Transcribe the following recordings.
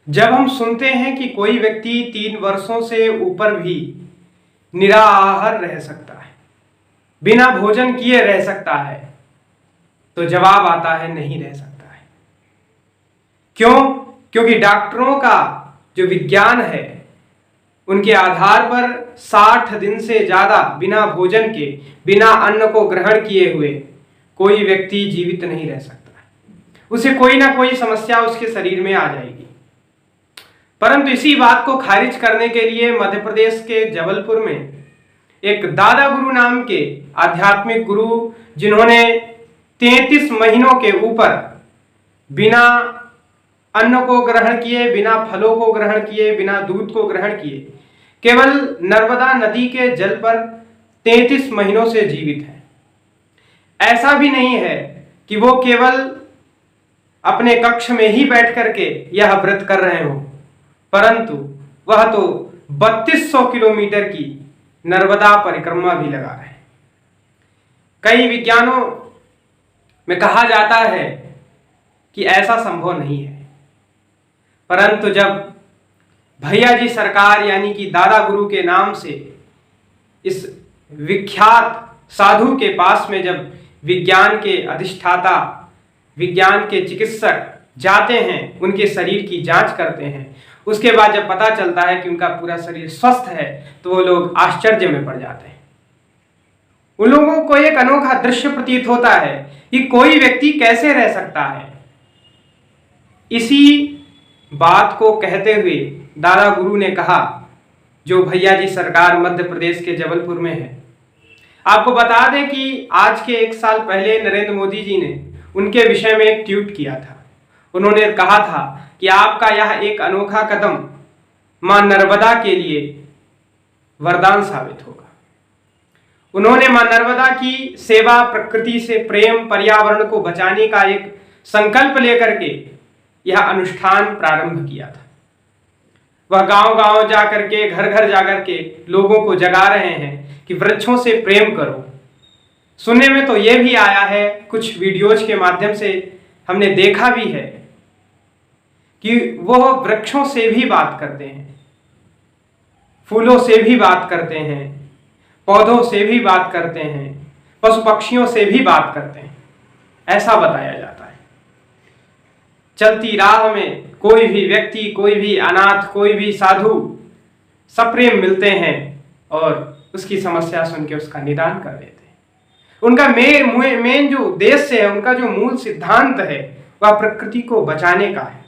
जब हम सुनते हैं कि कोई व्यक्ति 3 वर्षों से ऊपर भी निराहार रह सकता है, बिना भोजन किए रह सकता है, तो जवाब आता है नहीं रह सकता है। क्यों? क्योंकि डॉक्टरों का जो विज्ञान है उनके आधार पर 60 दिन से ज्यादा बिना भोजन के, बिना अन्न को ग्रहण किए हुए कोई व्यक्ति जीवित नहीं रह सकता है। उसे कोई ना कोई समस्या उसके शरीर में आ जाएगी। परंतु इसी बात को खारिज करने के लिए मध्य प्रदेश के जबलपुर में एक दादा गुरु नाम के आध्यात्मिक गुरु, जिन्होंने 33 महीनों के ऊपर बिना अन्न को ग्रहण किए, बिना फलों को ग्रहण किए, बिना दूध को ग्रहण किए, केवल नर्मदा नदी के जल पर 33 महीनों से जीवित हैं। ऐसा भी नहीं है कि वो केवल अपने कक्ष में ही बैठ करके यह व्रत कर रहे हो, परंतु वह तो 3200 किलोमीटर की नर्मदा परिक्रमा भी लगा रहे हैं। कई विज्ञानों में कहा जाता है कि ऐसा संभव नहीं है, परंतु जब भैया जी सरकार यानी कि दादा गुरु के नाम से इस विख्यात साधु के पास में जब विज्ञान के अधिष्ठाता, विज्ञान के चिकित्सक जाते हैं, उनके शरीर की जांच करते हैं, उसके बाद जब पता चलता है कि उनका पूरा शरीर स्वस्थ है, तो वो लोग आश्चर्य में पड़ जाते हैं। उन लोगों को एक अनोखा दृश्य प्रतीत होता है कि कोई व्यक्ति कैसे रह सकता है। इसी बात को कहते हुए दादा गुरु ने कहा, जो भैया जी सरकार मध्य प्रदेश के जबलपुर में है। आपको बता दें कि आज के 1 साल पहले नरेंद्र मोदी जी ने उनके विषय में एक ट्वीट किया था। उन्होंने कहा था कि आपका यह एक अनोखा कदम मां नर्मदा के लिए वरदान साबित होगा। उन्होंने मां नर्मदा की सेवा, प्रकृति से प्रेम, पर्यावरण को बचाने का एक संकल्प लेकर के यह अनुष्ठान प्रारंभ किया था। वह गांव-गांव जाकर के, घर-घर जाकर के लोगों को जगा रहे हैं कि वृक्षों से प्रेम करो। सुनने में तो यह भी आया है, कुछ वीडियोज के माध्यम से हमने देखा भी है कि वह वृक्षों से भी बात करते हैं, फूलों से भी बात करते हैं, पौधों से भी बात करते हैं, पशु पक्षियों से भी बात करते हैं, ऐसा बताया जाता है। चलती राह में कोई भी व्यक्ति, कोई भी अनाथ, कोई भी साधु सप्रेम मिलते हैं और उसकी समस्या सुन के उसका निदान कर देते हैं। उनका मेन जो उद्देश्य है, उनका जो मूल सिद्धांत है, वह प्रकृति को बचाने का है।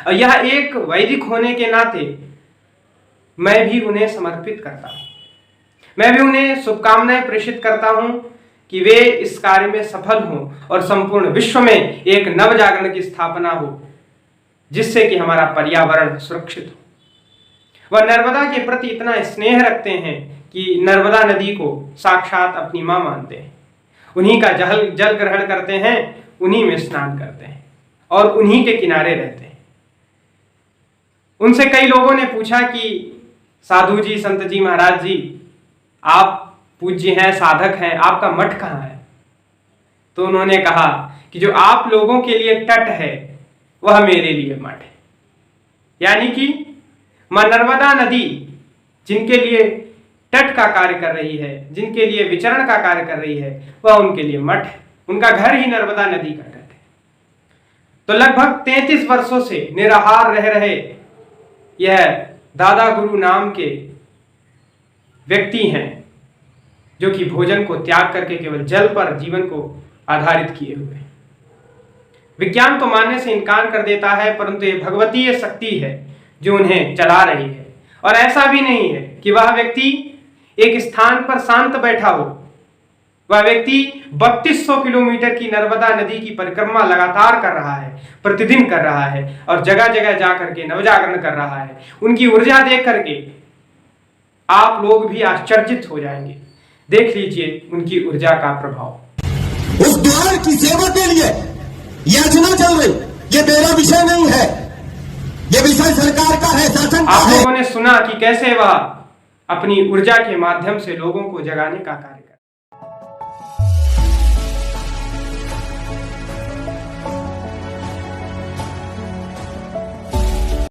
और यह एक वैदिक होने के नाते मैं भी उन्हें समर्पित करता हूं। मैं भी उन्हें शुभकामनाएं प्रेषित करता हूं कि वे इस कार्य में सफल हों और संपूर्ण विश्व में एक नव जागरण की स्थापना हो, जिससे कि हमारा पर्यावरण सुरक्षित हो। वह नर्मदा के प्रति इतना स्नेह रखते हैं कि नर्मदा नदी को साक्षात अपनी मां मानते हैं। उन्हीं का जल ग्रहण करते हैं, उन्हीं में स्नान करते हैं और उन्हीं के किनारे रहते हैं। उनसे कई लोगों ने पूछा कि साधु जी, संत जी, महाराज जी, आप पूज्य हैं, साधक हैं, आपका मठ कहाँ है? तो उन्होंने कहा कि जो आप लोगों के लिए तट है, वह मेरे लिए मठ है। यानी कि मां नर्मदा नदी जिनके लिए तट का कार्य कर रही है, जिनके लिए विचरण का कार्य कर रही है, वह उनके लिए मठ है। उनका घर ही नर्मदा नदी का तट है। तो लगभग 33 वर्षों से निराहार रह रहे यह दादा गुरु नाम के व्यक्ति हैं, जो कि भोजन को त्याग करके केवल जल पर जीवन को आधारित किए हुए हैं। विज्ञान तो मानने से इनकार कर देता है, परंतु ये भगवतीय शक्ति है जो उन्हें चला रही है। और ऐसा भी नहीं है कि वह व्यक्ति एक स्थान पर शांत बैठा हो। वह व्यक्ति 3200 किलोमीटर की नर्मदा नदी की परिक्रमा लगातार कर रहा है, प्रतिदिन कर रहा है और जगह जगह जाकर के नवजागरण कर रहा है। उनकी ऊर्जा देख करके आप लोग भी आश्चर्यचकित हो जाएंगे। देख लीजिए उनकी ऊर्जा का प्रभाव। उस द्वार की सेवा के लिए याचना चल रही, ये मेरा विषय नहीं है, ये विषय सरकार का है, शासन का है। आप लोगों ने सुना कि कैसे वह अपनी ऊर्जा के माध्यम से लोगों को जगाने का कार्य